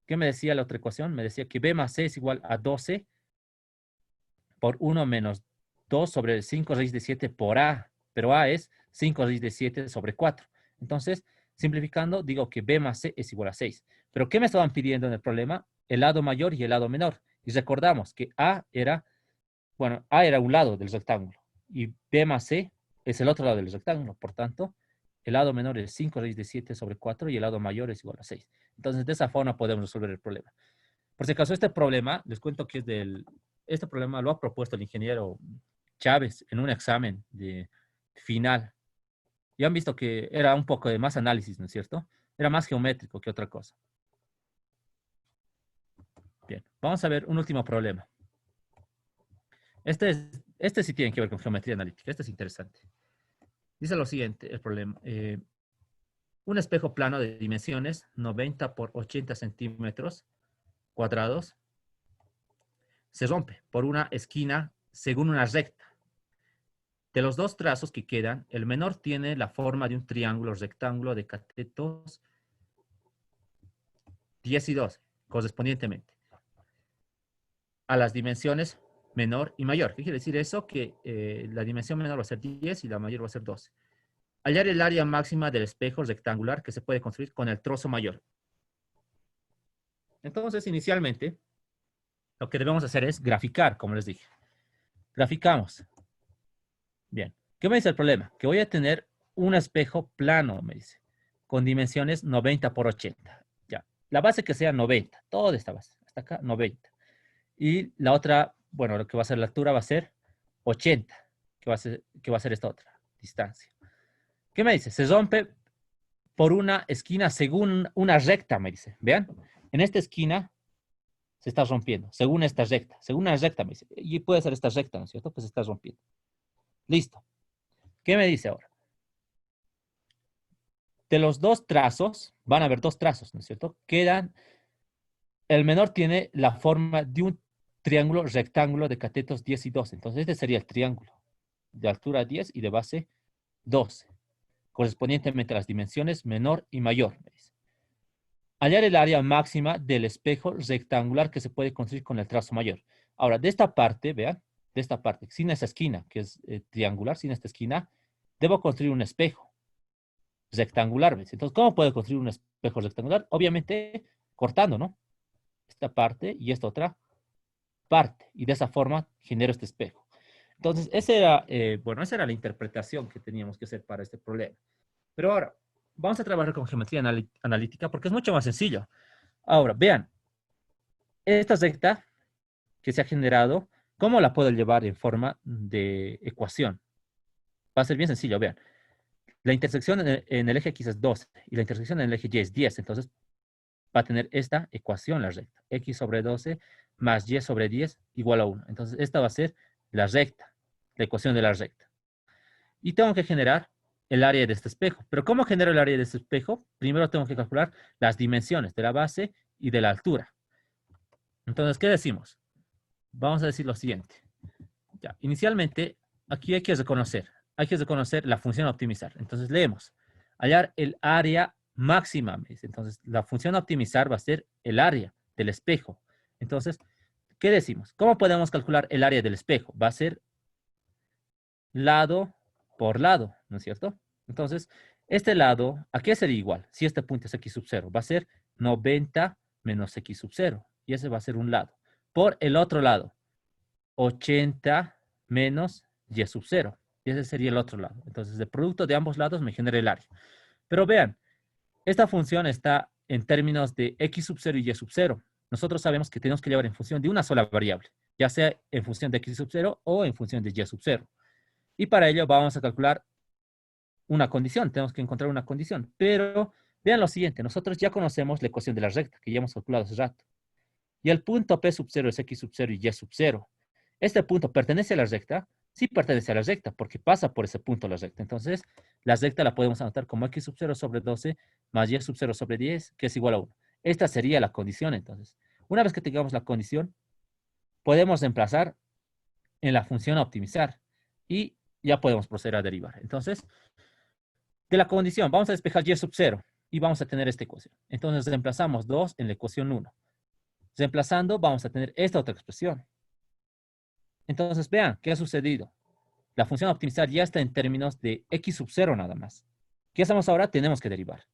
¿Qué me decía la otra ecuación? Me decía que B más C es igual a 12 por 1 menos 2 sobre 5 raíz de 7 por A, pero A es 5 raíz de 7 sobre 4. Entonces, simplificando, digo que B más C es igual a 6. ¿Pero qué me estaban pidiendo en el problema? el lado mayor y el lado menor. Y recordamos que A era, bueno, A era un lado del rectángulo y B más C es el otro lado del rectángulo. Por tanto, el lado menor es 5 raíz de 7 sobre 4 y el lado mayor es igual a 6. Entonces, de esa forma podemos resolver el problema. Por si acaso, este problema, les cuento que este problema lo ha propuesto el ingeniero Chávez en un examen de final. Y han visto que era un poco de más análisis, ¿no es cierto? Era más geométrico que otra cosa. Bien, vamos a ver un último problema. Este sí tiene que ver con geometría analítica. Este es interesante. Dice lo siguiente, el problema. Un espejo plano de dimensiones 90 por 80 centímetros cuadrados se rompe por una esquina según una recta. De los dos trazos que quedan, el menor tiene la forma de un triángulo rectángulo de catetos 10 y 12, correspondientemente a las dimensiones menor y mayor. ¿Qué quiere decir eso? Que la dimensión menor va a ser 10 y la mayor va a ser 12. Hallar el área máxima del espejo rectangular que se puede construir con el trozo mayor. Entonces, inicialmente, lo que debemos hacer es graficar, como les dije. Graficamos. Bien. ¿Qué me dice el problema? Que voy a tener un espejo plano, me dice, con dimensiones 90 por 80. Ya. La base que sea 90. Toda esta base. Hasta acá, 90. Y la otra, bueno, lo que va a ser la altura va a ser 80, que va a ser esta otra distancia. ¿Qué me dice? Se rompe por una esquina según una recta, me dice. Vean, en esta esquina se está rompiendo, según esta recta. Según una recta, me dice. Y puede ser esta recta, ¿no es cierto? Pues se está rompiendo. Listo. ¿Qué me dice ahora? De los dos trazos, van a haber dos trazos, ¿no es cierto? El menor tiene la forma de un triángulo rectángulo de catetos 10 y 12. Entonces, este sería el triángulo de altura 10 y de base 12, correspondientemente a las dimensiones menor y mayor. Me dice. Hallar el área máxima del espejo rectangular que se puede construir con el trazo mayor. Ahora, de esta parte, vean, de esta parte, sin esa esquina, que es triangular, sin esta esquina, debo construir un espejo rectangular. ¿Ves? Entonces, ¿cómo puedo construir un espejo rectangular? Obviamente, cortando, ¿no? Esta parte y esta otra parte. Y de esa forma genero este espejo. Entonces, esa era la interpretación que teníamos que hacer para este problema. Pero ahora, vamos a trabajar con geometría analítica porque es mucho más sencillo. Ahora, vean, esta recta que se ha generado, ¿cómo la puedo llevar en forma de ecuación? Va a ser bien sencillo, vean. La intersección en el eje X es 12 y la intersección en el eje Y es 10. Entonces, va a tener esta ecuación la recta. X sobre 12 más Y sobre 10 igual a 1. Entonces, esta va a ser la recta, la ecuación de la recta. Y tengo que generar el área de este espejo. ¿Pero cómo genero el área de este espejo? Primero tengo que calcular las dimensiones de la base y de la altura. Entonces, ¿qué decimos? Vamos a decir lo siguiente. Ya, inicialmente, aquí hay que reconocer la función a optimizar. Entonces, leemos. Hallar el área máxima. Entonces, la función a optimizar va a ser el área del espejo. Entonces, ¿qué decimos? ¿Cómo podemos calcular el área del espejo? Va a ser lado por lado, ¿no es cierto? Entonces, este lado, ¿a qué sería igual? Si este punto es x sub 0, va a ser 90 menos x sub 0. Y ese va a ser un lado. Por el otro lado, 80 menos y sub 0. Y ese sería el otro lado. Entonces, el producto de ambos lados me genera el área. Pero vean, esta función está en términos de x sub 0 y y sub 0. Nosotros sabemos que tenemos que llevar en función de una sola variable, ya sea en función de x sub 0 o en función de y sub 0. Y para ello vamos a calcular una condición. Tenemos que encontrar una condición. Pero vean lo siguiente. Nosotros ya conocemos la ecuación de la recta que ya hemos calculado hace rato. Y el punto P sub 0 es x sub 0 y y sub 0. ¿Este punto pertenece a la recta? Sí pertenece a la recta porque pasa por ese punto la recta. Entonces, la recta la podemos anotar como x sub 0 sobre 12 más y sub 0 sobre 10, que es igual a 1. Esta sería la condición, entonces. Una vez que tengamos la condición, podemos reemplazar en la función a optimizar y ya podemos proceder a derivar. Entonces, de la condición, vamos a despejar y sub 0 y vamos a tener esta ecuación. Entonces, reemplazamos 2 en la ecuación 1. Reemplazando, vamos a tener esta otra expresión. Entonces, vean, ¿qué ha sucedido? La función a optimizar ya está en términos de x sub 0 nada más. ¿Qué hacemos ahora? Tenemos que derivar.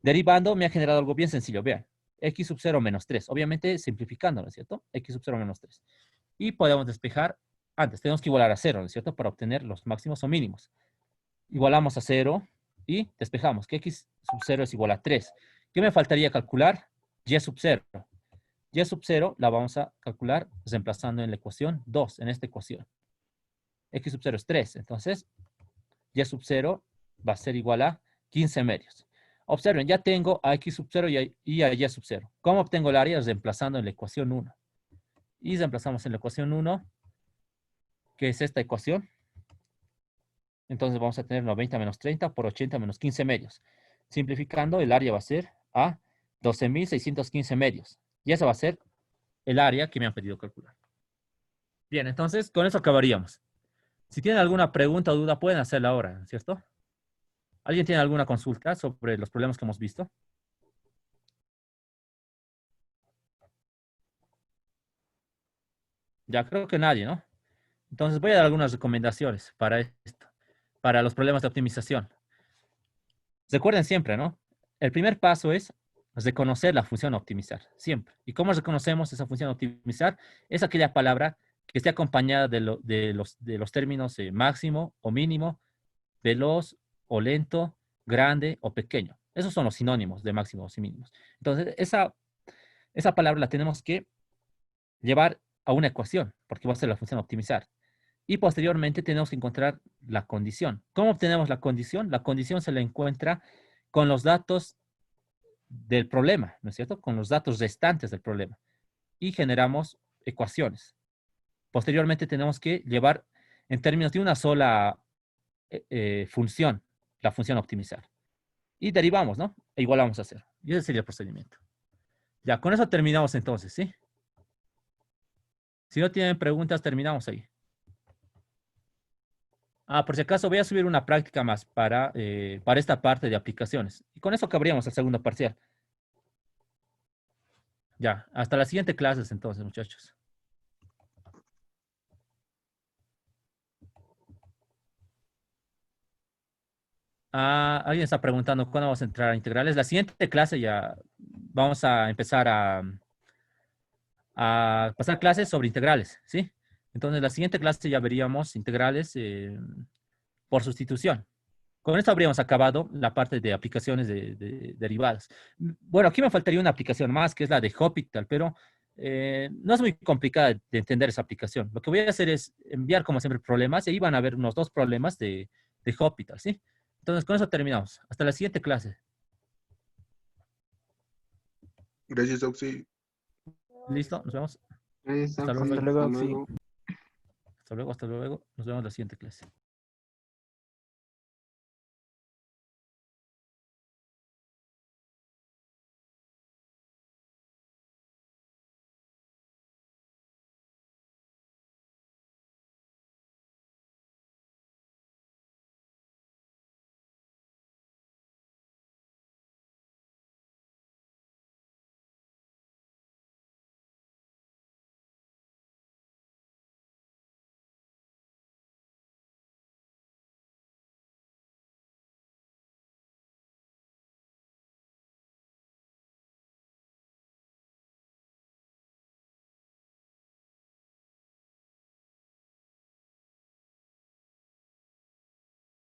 Derivando me ha generado algo bien sencillo. Vean, x sub 0 menos 3. Obviamente simplificando, ¿no es cierto? X sub 0 menos 3. Y podemos despejar antes. Tenemos que igualar a 0, ¿no es cierto? Para obtener los máximos o mínimos. Igualamos a 0 y despejamos que x sub 0 es igual a 3. ¿Qué me faltaría calcular? Y sub 0. Y sub 0 la vamos a calcular reemplazando en la ecuación 2, en esta ecuación. X sub 0 es 3. Entonces, y sub 0 va a ser igual a 15 medios. Observen, ya tengo a x sub 0 y a y sub 0. ¿Cómo obtengo el área? Reemplazando en la ecuación 1. Y reemplazamos en la ecuación 1, que es esta ecuación. Entonces vamos a tener 90 menos 30 por 80 menos 15 medios. Simplificando, el área va a ser a 12.615 medios. Y esa va a ser el área que me han pedido calcular. Bien, entonces con eso acabaríamos. Si tienen alguna pregunta o duda, pueden hacerla ahora, ¿cierto? ¿Alguien tiene alguna consulta sobre los problemas que hemos visto? Ya creo que nadie, ¿no? Entonces voy a dar algunas recomendaciones para esto, para los problemas de optimización. Recuerden siempre, ¿no? El primer paso es reconocer la función optimizar, siempre. ¿Y cómo reconocemos esa función optimizar? Es aquella palabra que esté acompañada de los términos máximo o mínimo, veloz o lento, grande o pequeño. Esos son los sinónimos de máximos y mínimos. Entonces, esa palabra la tenemos que llevar a una ecuación, porque va a ser la función optimizar. Y posteriormente tenemos que encontrar la condición. ¿Cómo obtenemos la condición? La condición se la encuentra con los datos del problema, ¿no es cierto? Con los datos restantes del problema. Y generamos ecuaciones. Posteriormente tenemos que llevar en términos de una sola función, la función optimizar. Y derivamos, ¿no? E igual vamos a hacer. Y ese sería el procedimiento. Ya, con eso terminamos entonces, ¿sí? Si no tienen preguntas, terminamos ahí. Por si acaso voy a subir una práctica más para esta parte de aplicaciones. Y con eso acabaríamos el segundo parcial. Ya, hasta la siguiente clase entonces, muchachos. Alguien está preguntando cuándo vamos a entrar a integrales. La siguiente clase ya vamos a empezar a pasar clases sobre integrales, ¿sí? Entonces, la siguiente clase ya veríamos integrales por sustitución. Con esto habríamos acabado la parte de aplicaciones de derivadas. Bueno, aquí me faltaría una aplicación más, que es la de Hospital, pero no es muy complicada de entender esa aplicación. Lo que voy a hacer es enviar, como siempre, problemas, y ahí van a haber unos 2 problemas de Hospital, ¿sí? Entonces, con eso terminamos. Hasta la siguiente clase. Gracias, Oxy. ¿Listo? Nos vemos. Gracias, Hasta Oxy. luego. Hasta luego, Hasta sí. luego. Hasta luego, hasta luego. Nos vemos en la siguiente clase.